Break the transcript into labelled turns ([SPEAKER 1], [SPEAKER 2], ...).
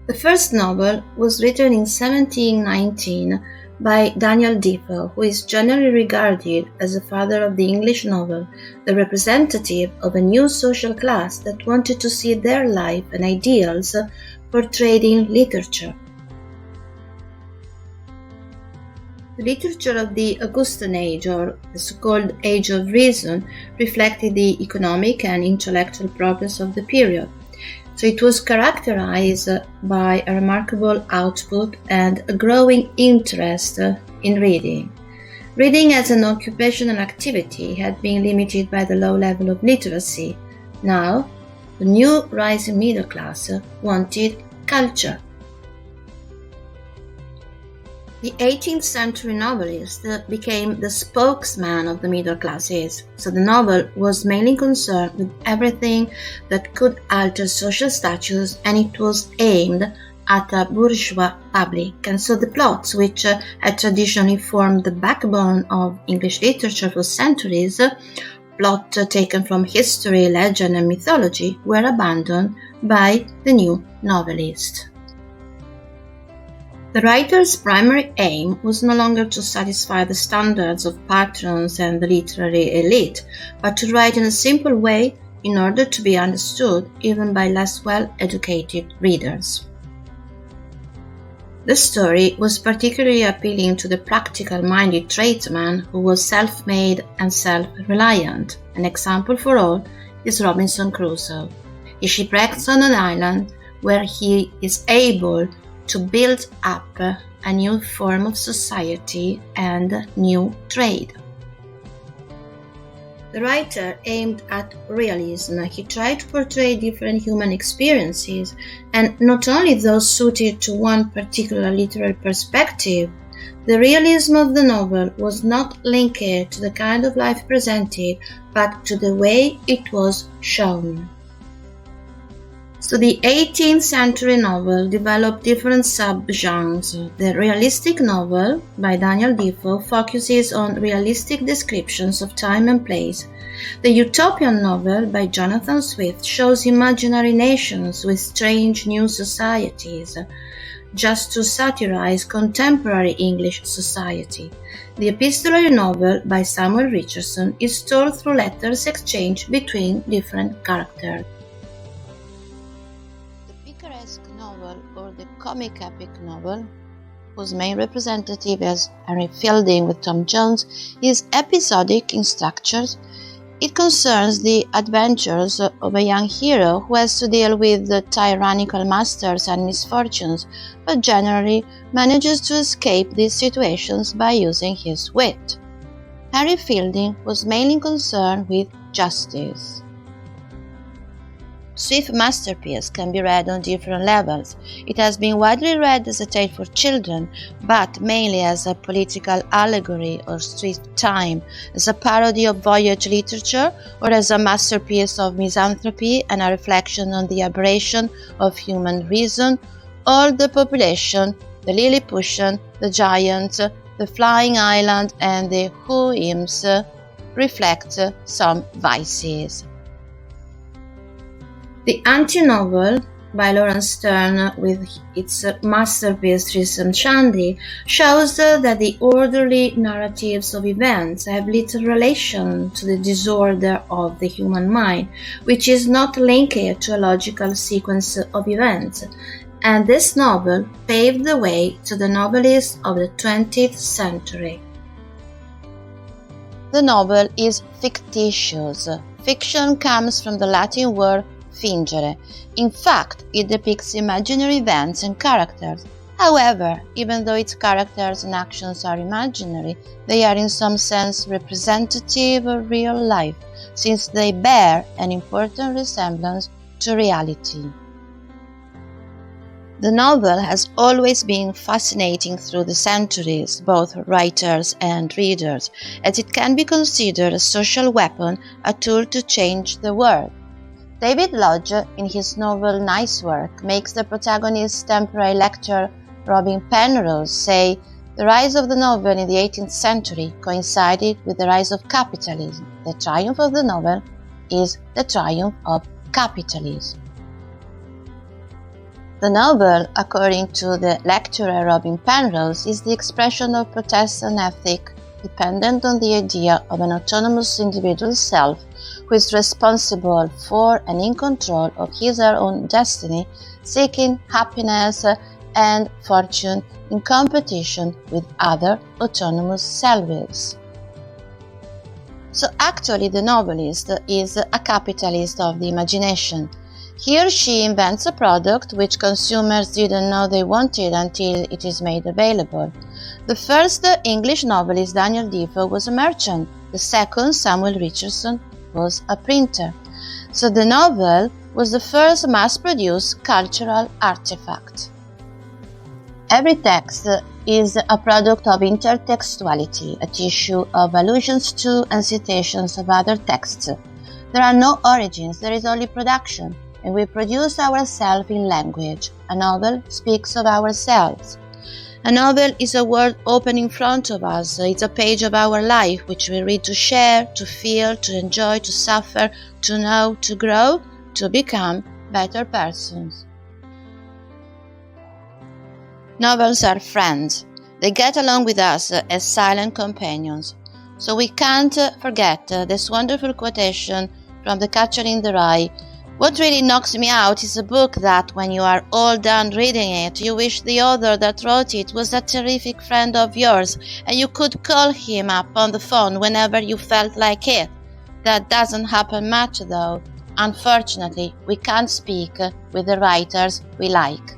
[SPEAKER 1] The first novel was written in 1719 by Daniel Defoe, who is generally regarded as the father of the English novel, the representative of a new social class that wanted to see their life and ideals portrayed in literature. The literature of the Augustan Age, or the so-called Age of Reason, reflected the economic and intellectual progress of the period. So it was characterized by a remarkable output and a growing interest in reading. Reading as an occupational activity had been limited by the low level of literacy. Now, the new rising middle class wanted culture. The 18th century novelist became the spokesman of the middle classes, so the novel was mainly concerned with everything that could alter social status, and it was aimed at a bourgeois public. And so the plots, which had traditionally formed the backbone of English literature for centuries, plot taken from history, legend and mythology, were abandoned by the new novelist. The writer's primary aim was no longer to satisfy the standards of patrons and the literary elite, but to write in a simple way in order to be understood even by less well-educated readers. The story was particularly appealing to the practical-minded tradesman who was self-made and self-reliant. An example for all is Robinson Crusoe. He shipwrecks on an island where he is able to build up a new form of society and new trade. The writer aimed at realism. He tried to portray different human experiences, and not only those suited to one particular literary perspective. The realism of the novel was not linked to the kind of life presented, but to the way it was shown. So the 18th century novel developed different subgenres. The realistic novel by Daniel Defoe focuses on realistic descriptions of time and place. The utopian novel by Jonathan Swift shows imaginary nations with strange new societies, just to satirize contemporary English society. The epistolary novel by Samuel Richardson is told through letters exchanged between different characters. Novel or the comic epic novel, whose main representative is Henry Fielding with Tom Jones, is episodic in structure. It concerns the adventures of a young hero who has to deal with the tyrannical masters and misfortunes, but generally manages to escape these situations by using his wit. Henry Fielding was mainly concerned with justice. Swift's masterpiece can be read on different levels. It has been widely read as a tale for children, but mainly as a political allegory or street time, as a parody of voyage literature, or as a masterpiece of misanthropy and a reflection on the aberration of human reason. All the population, the Lilliputian, the giant, the flying island, and the Who-Ims reflect some vices. The anti-novel by Laurence Sterne, with its masterpiece Tristram Shandy, shows that the orderly narratives of events have little relation to the disorder of the human mind, which is not linked to a logical sequence of events, and this novel paved the way to the novelists of the 20th century. The novel is fictitious. Fiction comes from the Latin word fingere. In fact, it depicts imaginary events and characters. However, even though its characters and actions are imaginary, they are in some sense representative of real life, since they bear an important resemblance to reality. The novel has always been fascinating through the centuries, both writers and readers, as it can be considered a social weapon, a tool to change the world. David Lodge, in his novel Nice Work, makes the protagonist's temporary lecturer Robin Penrose say the rise of the novel in the 18th century coincided with the rise of capitalism. The triumph of the novel is the triumph of capitalism. The novel, according to the lecturer Robin Penrose, is the expression of Protestant ethic dependent on the idea of an autonomous individual self who is responsible for and in control of his or her own destiny, seeking happiness and fortune in competition with other autonomous selves. So actually the novelist is a capitalist of the imagination. He or she invents a product which consumers didn't know they wanted until it is made available. The first English novelist, Daniel Defoe, was a merchant. The second, Samuel Richardson, was a printer. So the novel was the first mass-produced cultural artifact. Every text is a product of intertextuality, a tissue of allusions to and citations of other texts. There are no origins, there is only production, and we produce ourselves in language. A novel speaks of ourselves. A novel is a world open in front of us. It's a page of our life which we read to share, to feel, to enjoy, to suffer, to know, to grow, to become better persons. Novels are friends. They get along with us as silent companions. So we can't forget this wonderful quotation from The Catcher in the Rye. What really knocks me out is a book that, when you are all done reading it, you wish the author that wrote it was a terrific friend of yours and you could call him up on the phone whenever you felt like it. That doesn't happen much though. Unfortunately, we can't speak with the writers we like.